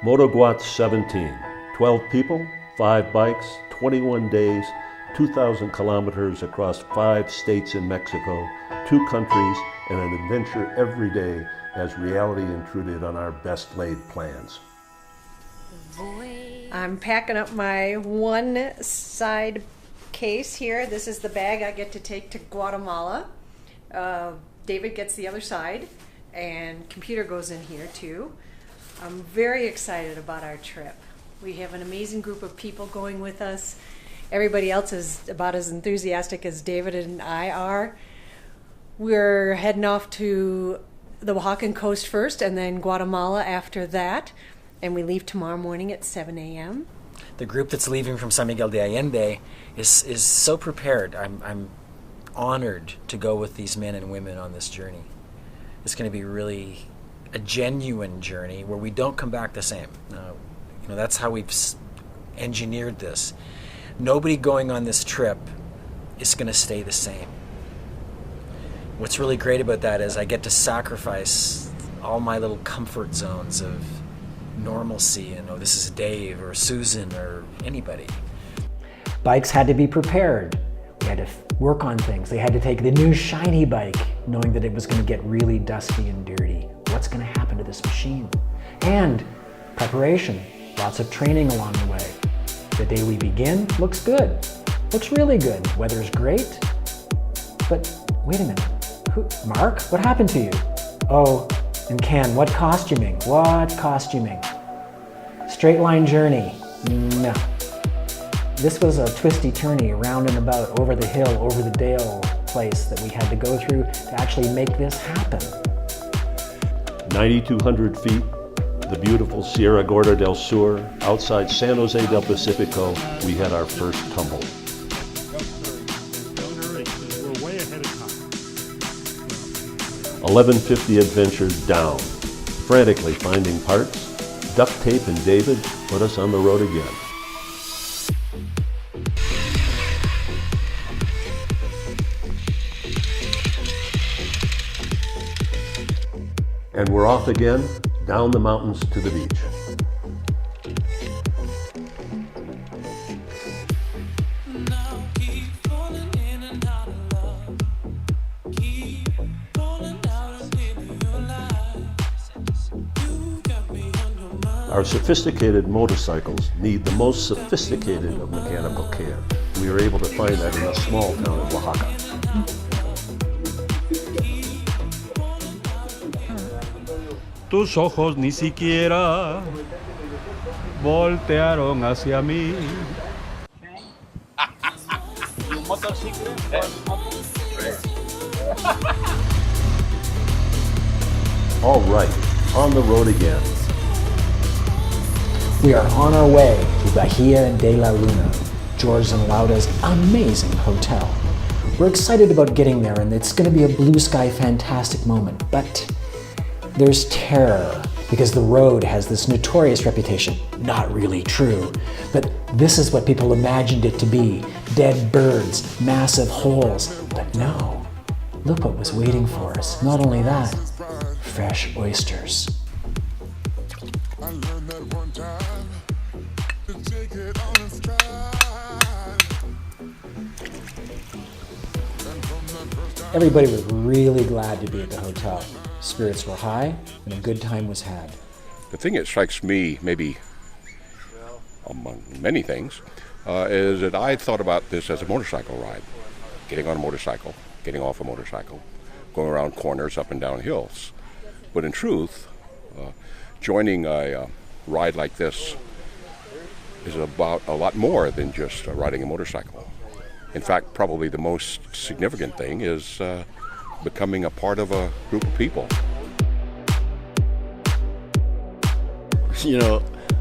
MotoGuat 17, 12 people, 5 bikes, 21 days, 2,000 kilometers across 5 states in Mexico, 2 countries, and an adventure every day as reality intruded on our best laid plans. I'm packing up my one side case here. This is the bag I get to take to Guatemala. David gets the other side, and computer goes in here too. I'm very excited about our trip. We have an amazing group of people going with us. Everybody else is about as enthusiastic as David and I are. We're heading off to the Oaxacan coast first and then Guatemala after that. And we leave tomorrow morning at 7 a.m. The group that's leaving from San Miguel de Allende is so prepared. I'm honored to go with these men and women on this journey. It's going to be really a genuine journey where we don't come back the same. That's how we've engineered this. Nobody going on this trip is going to stay the same. What's really great about that is I get to sacrifice all my little comfort zones of normalcy, this is Dave or Susan or anybody. Bikes had to be prepared. We had to work on things. They had to take the new shiny bike, knowing that it was going to get really dusty and dirty. What's going to happen to this machine? And preparation, lots of training along the way. The day we begin looks good, looks really good. Weather's great, but wait a minute. Mark, what happened to you? Oh, and Ken, what costuming? What costuming? Straight line journey? No. This was a twisty-turny, round and about, over the hill, over the dale place that we had to go through to actually make this happen. 9,200 feet, the beautiful Sierra Gorda del Sur, outside San Jose del Pacifico, we had our first tumble. 1150 adventures down, frantically finding parts. Duct tape and David put us on the road again. And we're off again, down the mountains to the beach. Our sophisticated motorcycles need the most sophisticated of mechanical care. We are able to find that in a small town of Oaxaca. Tus ojos ni siquiera voltearon hacia mí. All right, on the road again. We are on our way to Bahia de la Luna, George and Lauda's amazing hotel. We're excited about getting there, and it's going to be a blue sky fantastic moment, but there's terror because the road has this notorious reputation. Not really true, but this is what people imagined it to be. Dead birds, massive holes, but no. Look what was waiting for us. Not only that, fresh oysters. Everybody was really glad to be at the hotel. Spirits were high, and a good time was had. The thing that strikes me, maybe among many things, is that I thought about this as a motorcycle ride. Getting on a motorcycle, getting off a motorcycle, going around corners, up and down hills. But in truth, joining a ride like this is about a lot more than just riding a motorcycle. In fact, probably the most significant thing is becoming a part of a group of people.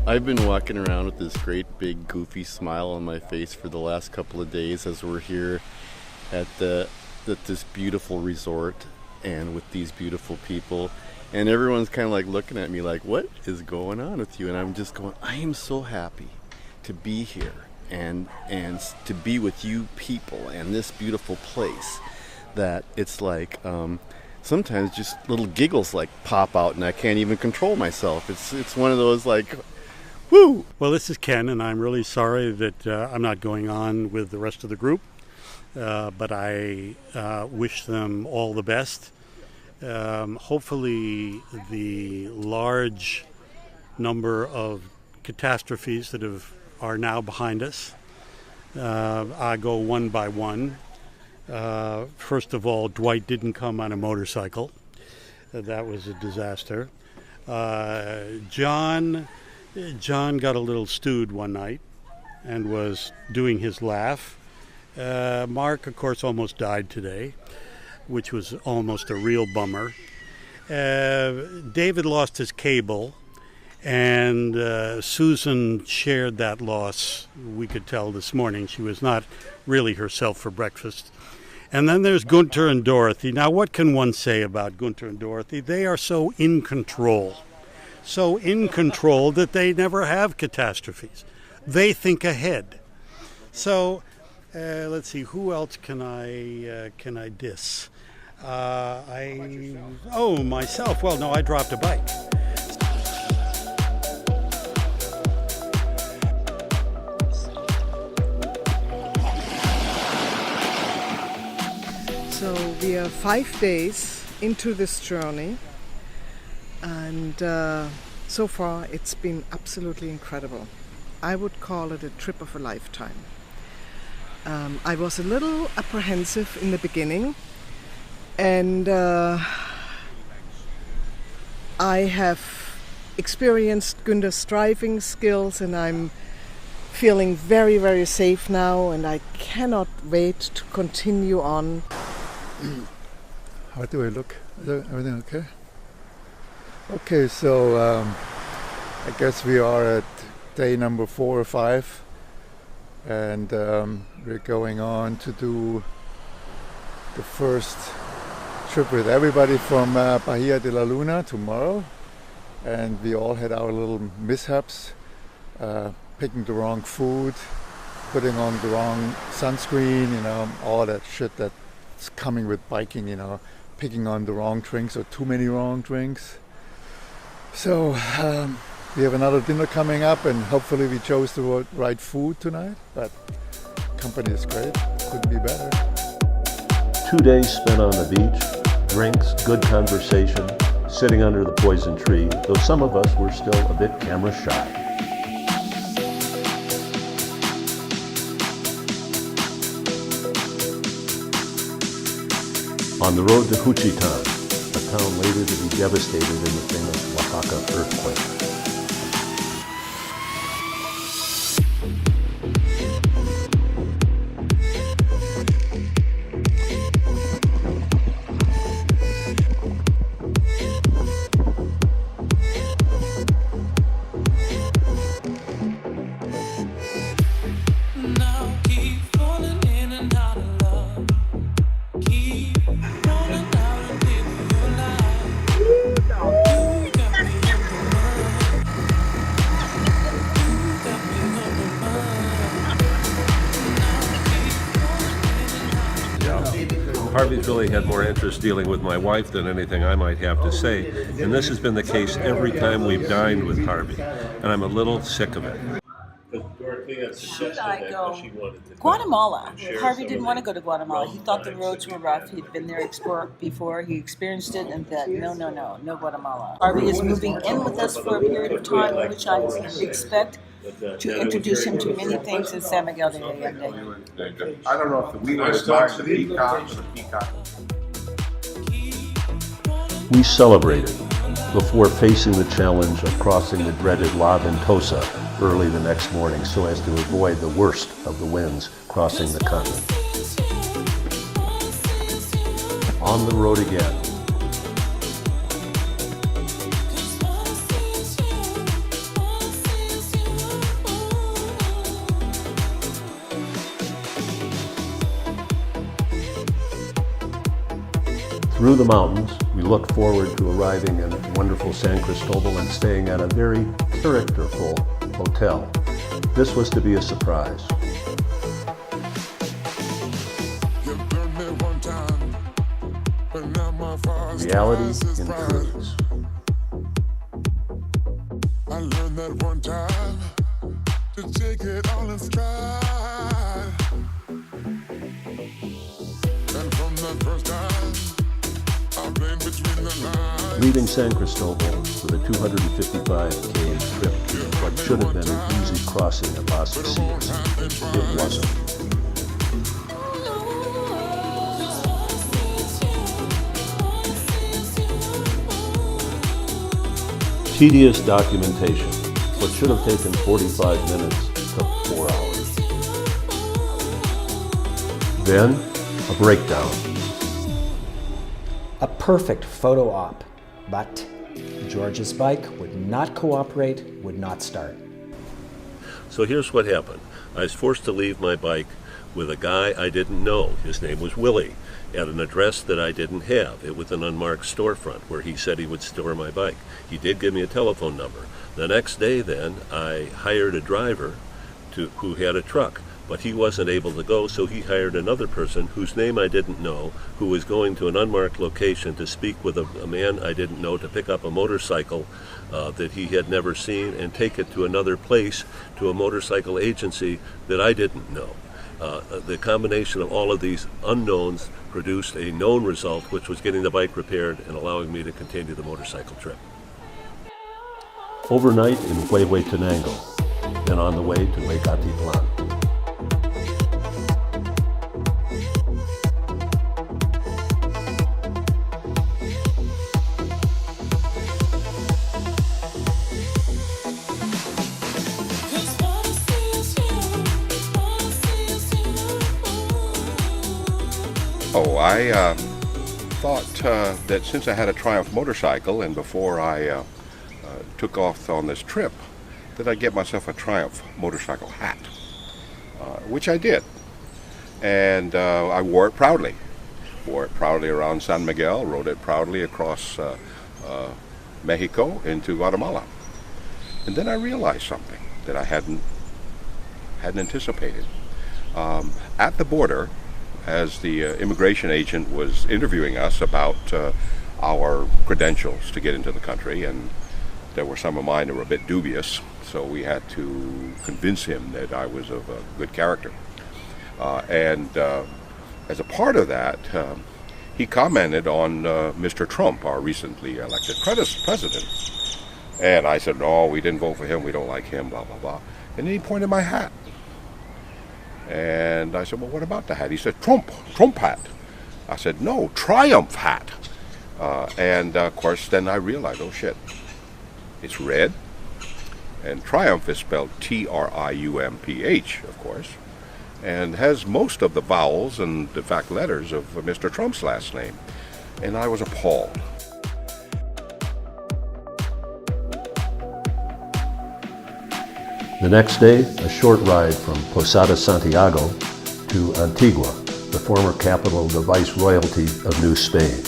I've been walking around with this great big goofy smile on my face for the last couple of days as we're here at this beautiful resort and with these beautiful people. And everyone's kind of like looking at me like, what is going on with you? And I'm just going, I am so happy to be here and to be with you people and this beautiful place that it's like sometimes just little giggles like pop out, and I can't even control myself. It's one of those like, whoo! Well, this is Ken, and I'm really sorry that I'm not going on with the rest of the group, but I wish them all the best. Hopefully the large number of catastrophes that are now behind us, I go one by one. First of all, Dwight didn't come on a motorcycle. That was a disaster. John got a little stewed one night and was doing his laugh. Mark, of course, almost died today, which was almost a real bummer. David lost his cable, and Susan shared that loss. We could tell this morning she was not really herself for breakfast. And then there's Gunter and Dorothy. Now, what can one say about Gunter and Dorothy? They are so in control that they never have catastrophes. They think ahead. So, let's see, who else can I diss? Myself. Well, no, I dropped a bike. So we are 5 days into this journey, and so far it's been absolutely incredible. I would call it a trip of a lifetime. I was a little apprehensive in the beginning, and I have experienced Günter's driving skills, and I'm feeling very, very safe now, and I cannot wait to continue on. How do I look? Is everything okay? Okay, so I guess we are at day number 4 or 5, and we're going on to do the first trip with everybody from Bahia de la Luna tomorrow, and we all had our little mishaps, picking the wrong food, putting on the wrong sunscreen, all that shit that's coming with biking, picking on the wrong drinks or too many wrong drinks. So we have another dinner coming up, and hopefully we chose the right food tonight, but company is great, couldn't be better. 2 days spent on the beach, drinks, good conversation, sitting under the poison tree, though some of us were still a bit camera shy. On the road to Juchitán, a town later to be devastated in the famous Oaxaca earthquake. Harvey's really had more interest dealing with my wife than anything I might have to say, and this has been the case every time we've dined with Harvey, and I'm a little sick of it. Should I go? Guatemala. Harvey didn't want to go to Guatemala. He thought the roads were rough. He'd been there before. He experienced it, and that no Guatemala. Harvey is moving in with us for a period of time, which I expect to introduce him to many things in San Miguel de Allende. I don't know if the wheel is marked the peacocks or peacock. We celebrated before facing the challenge of crossing the dreaded La Ventosa early the next morning so as to avoid the worst of the winds crossing the continent. On the road again. Through the mountains, we look forward to arriving in wonderful San Cristobal and staying at a very characterful hotel. This was to be a surprise. You burned me one time, but now my Reality intrudes. I learned that one time to take it all in stride. And from that first time, I've been between the lines. Leaving San Cristobal with a 255K trip to what should have been an easy crossing at Las Casillas. It wasn't. Tedious documentation. What should have taken 45 minutes took 4 hours. Then, a breakdown. A perfect photo op, but George's bike would not cooperate, would not start. So here's what happened. I was forced to leave my bike with a guy I didn't know. His name was Willie, at an address that I didn't have. It was an unmarked storefront where he said he would store my bike. He did give me a telephone number. The next day then, I hired a driver who had a truck, but he wasn't able to go, so he hired another person whose name I didn't know, who was going to an unmarked location to speak with a man I didn't know to pick up a motorcycle that he had never seen and take it to another place, to a motorcycle agency that I didn't know. The combination of all of these unknowns produced a known result, which was getting the bike repaired and allowing me to continue the motorcycle trip. Overnight in Huehuetenango, then on the way to Lake Atitlan. I thought that since I had a Triumph motorcycle and before I took off on this trip, that I'd get myself a Triumph motorcycle hat, which I did. And I wore it proudly. Wore it proudly around San Miguel, rode it proudly across Mexico into Guatemala. And then I realized something that I hadn't anticipated. At the border, as the immigration agent was interviewing us about our credentials to get into the country, and there were some of mine that were a bit dubious, so we had to convince him that I was of a good character. And as a part of that, he commented on Mr. Trump, our recently elected president. And I said, no, we didn't vote for him, we don't like him, blah, blah, blah. And then he pointed my hat. And I said, well, what about the hat? He said, Trump hat. I said, no, Triumph hat. And of course, then I realized, oh shit, it's red. And Triumph is spelled Triumph, of course, and has most of the vowels and, in fact, letters of Mr. Trump's last name. And I was appalled. The next day, a short ride from Posada Santiago to Antigua, the former capital of the Viceroyalty of New Spain.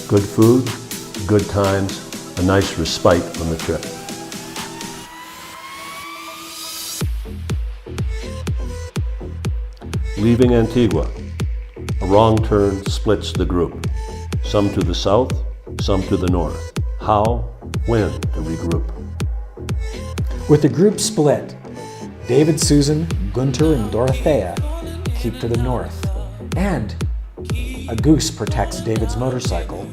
Good food, good times, a nice respite from the trip. Leaving Antigua, a wrong turn splits the group. Some to the south, some to the north. How, when to regroup? With the group split, David, Susan, Gunter, and Dorothea keep to the north. And a goose protects David's motorcycle.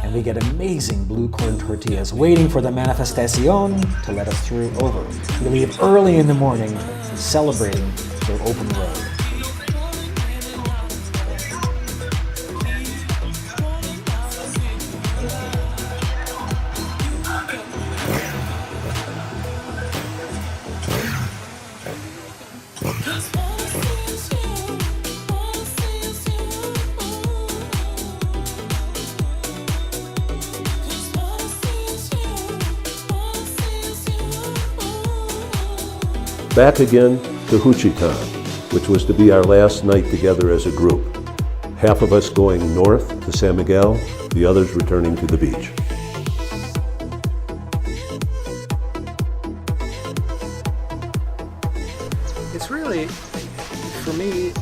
And we get amazing blue corn tortillas waiting for the manifestacion to let us through over. We leave early in the morning celebrating their open road. Back again to Juchitán, which was to be our last night together as a group. Half of us going north to San Miguel, the others returning to the beach. It's really, for me,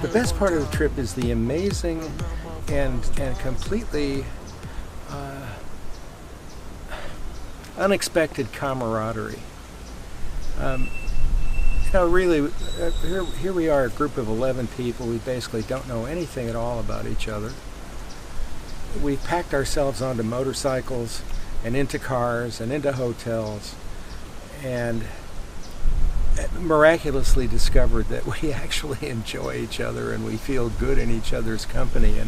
the best part of the trip is the amazing and completely unexpected camaraderie. Really, here we are, a group of 11 people. We basically don't know anything at all about each other. We've packed ourselves onto motorcycles and into cars and into hotels, and miraculously discovered that we actually enjoy each other and we feel good in each other's company.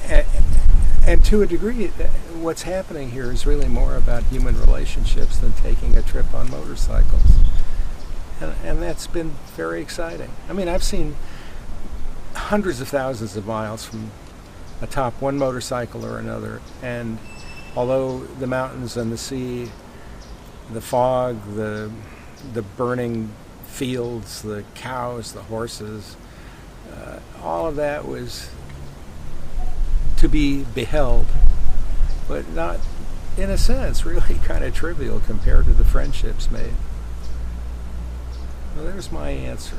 And to a degree, what's happening here is really more about human relationships than taking a trip on motorcycles. And that's been very exciting. I mean, I've seen hundreds of thousands of miles from atop one motorcycle or another, and although the mountains and the sea, the fog, the burning fields, the cows, the horses, all of that was to be beheld, but not, in a sense, really kind of trivial compared to the friendships made. Well, there's my answer.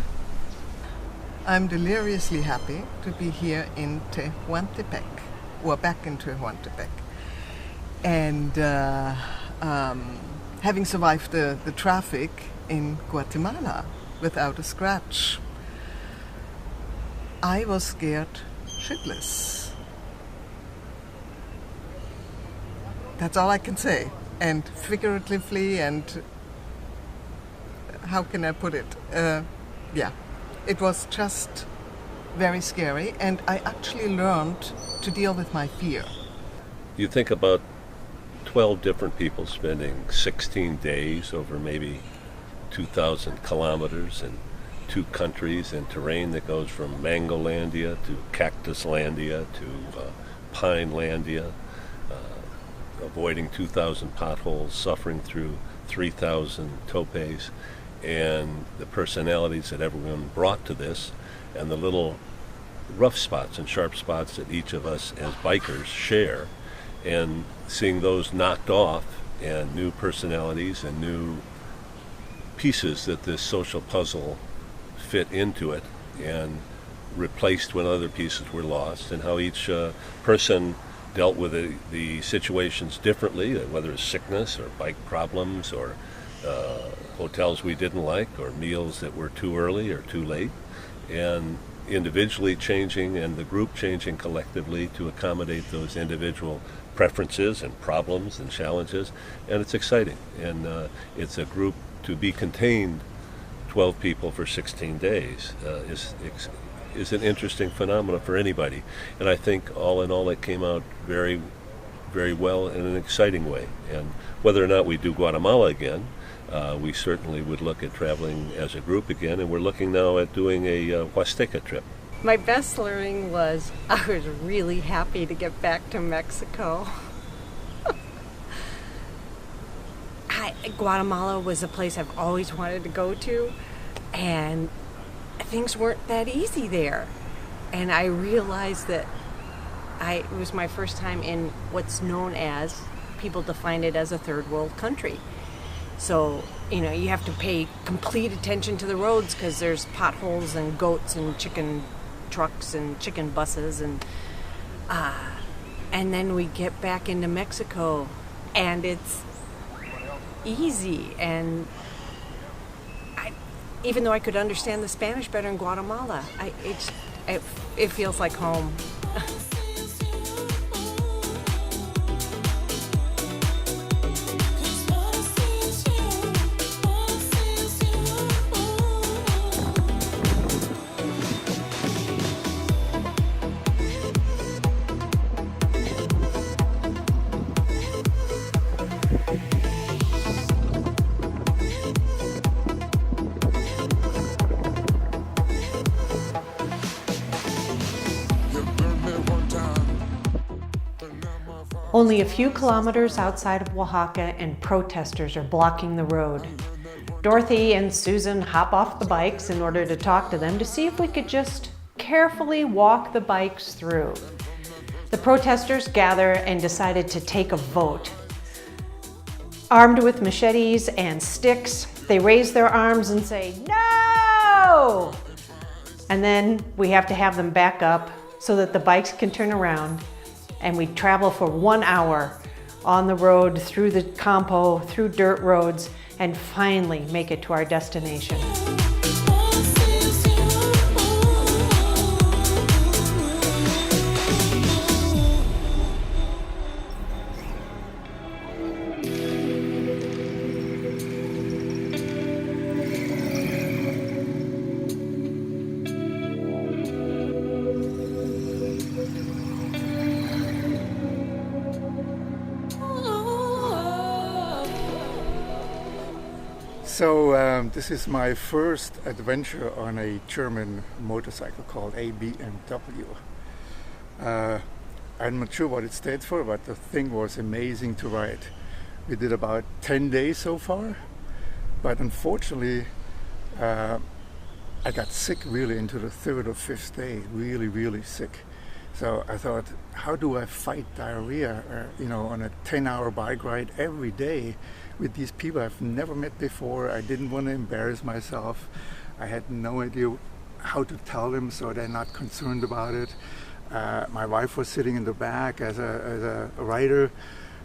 I'm deliriously happy to be here in Tehuantepec, or back in Tehuantepec. And having survived the traffic in Guatemala without a scratch. I was scared shitless. That's all I can say. And figuratively, and how can I put it? It was just very scary, and I actually learned to deal with my fear. You think about 12 different people spending 16 days over maybe 2,000 kilometers in 2 countries and terrain that goes from Mangolandia to Cactuslandia to Pinelandia, avoiding 2,000 potholes, suffering through 3,000 topes, and the personalities that everyone brought to this, and the little rough spots and sharp spots that each of us as bikers share, and seeing those knocked off, and new personalities and new pieces that this social puzzle fit into it, and replaced when other pieces were lost, and how each person dealt with the situations differently, whether it's sickness or bike problems or hotels we didn't like or meals that were too early or too late, and individually changing and the group changing collectively to accommodate those individual preferences and problems and challenges. And it's exciting, and it's a group to be contained 12 people for 16 days is an interesting phenomenon for anybody. And I think all in all it came out very, very well in an exciting way. And whether or not we do Guatemala again, we certainly would look at traveling as a group again, and we're looking now at doing a Huasteca trip. My best learning was I was really happy to get back to Mexico. Guatemala was a place I've always wanted to go to, and things weren't that easy there. And I realized that it was my first time in what's known as, people define it as a third world country. So, you have to pay complete attention to the roads because there's potholes and goats and chicken trucks and chicken buses, and then we get back into Mexico and it's easy. And even though I could understand the Spanish better in Guatemala, it feels like home. Only a few kilometers outside of Oaxaca, and protesters are blocking the road. Dorothy and Susan hop off the bikes in order to talk to them to see if we could just carefully walk the bikes through. The protesters gather and decided to take a vote. Armed with machetes and sticks, they raise their arms and say, "No!" And then we have to have them back up so that the bikes can turn around, and we travel for 1 hour on the road, through the campo, through dirt roads, and finally make it to our destination. So this is my first adventure on a German motorcycle called a BMW. I'm not sure what it stands for, but the thing was amazing to ride. We did about 10 days so far, but unfortunately I got sick really into the third or fifth day, really sick. So I thought, how do I fight diarrhea, on a 10-hour bike ride every day with these people I've never met before? I didn't want to embarrass myself. I had no idea how to tell them so they're not concerned about it. My wife was sitting in the back as a rider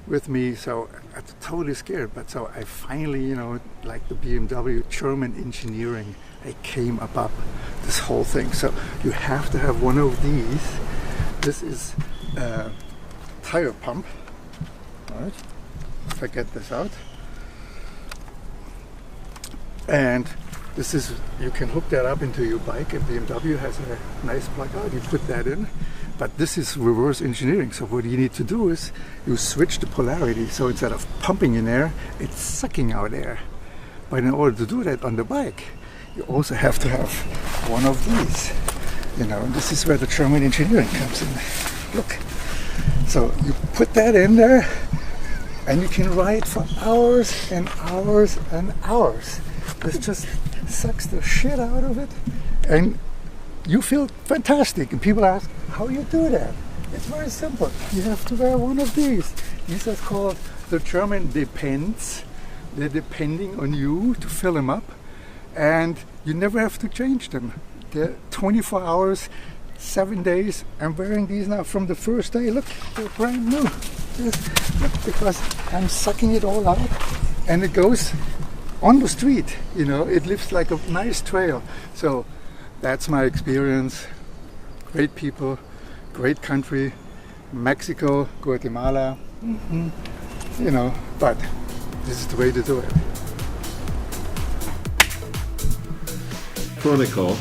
with me, so I was totally scared. But so I finally, like the BMW German engineering, I came above this whole thing. So you have to have one of these. This is a tire pump. All right, if I get this out. And this is, you can hook that up into your bike, and BMW has a nice plug out, you put that in. But this is reverse engineering, so what you need to do is you switch the polarity, so instead of pumping in air, it's sucking out air. But in order to do that on the bike, you also have to have one of these. And this is where the German engineering comes in. Look, so you put that in there, and you can ride for hours and hours and hours. This just sucks the shit out of it, and you feel fantastic. And people ask, how you do that? It's very simple. You have to wear one of these. These are called the German Depends. They're depending on you to fill them up, and you never have to change them. They're 24 hours, 7 days. I'm wearing these now from the first day. Look, they're brand new. Look, because I'm sucking it all out, and it goes on the street. It lives like a nice trail. So that's my experience. Great people, great country, Mexico, Guatemala. But this is the way to do it. Crónico,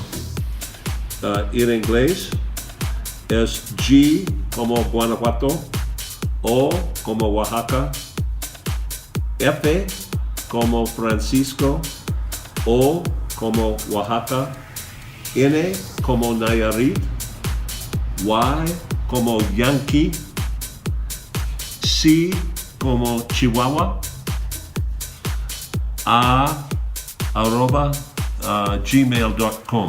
en inglés es G como Guanajuato, O como Oaxaca, F como Francisco, O como Oaxaca, N como Nayarit, Y como Yankee, C como Chihuahua, @gmail.com.